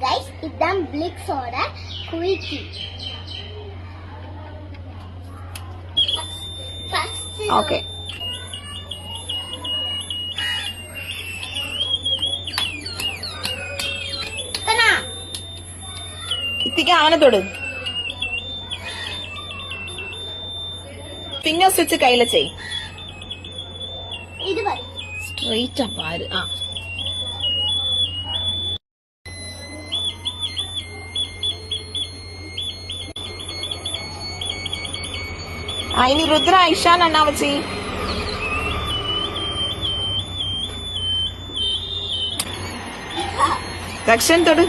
guys, இதான் பிளிக்ஸோட குயிக்கி. Okay ഇത്തിക്ക് അവനെ തൊട്. Fingers വെച്ച് കയ്യില ചെയ്. ഇത് പറ സ്ട്രെയിറ്റ് പാര്. ഇനി രുദ്ര ഐഷാൻ അണ്ണാവ ചെയ്. ദക്ഷൻ തൊട്.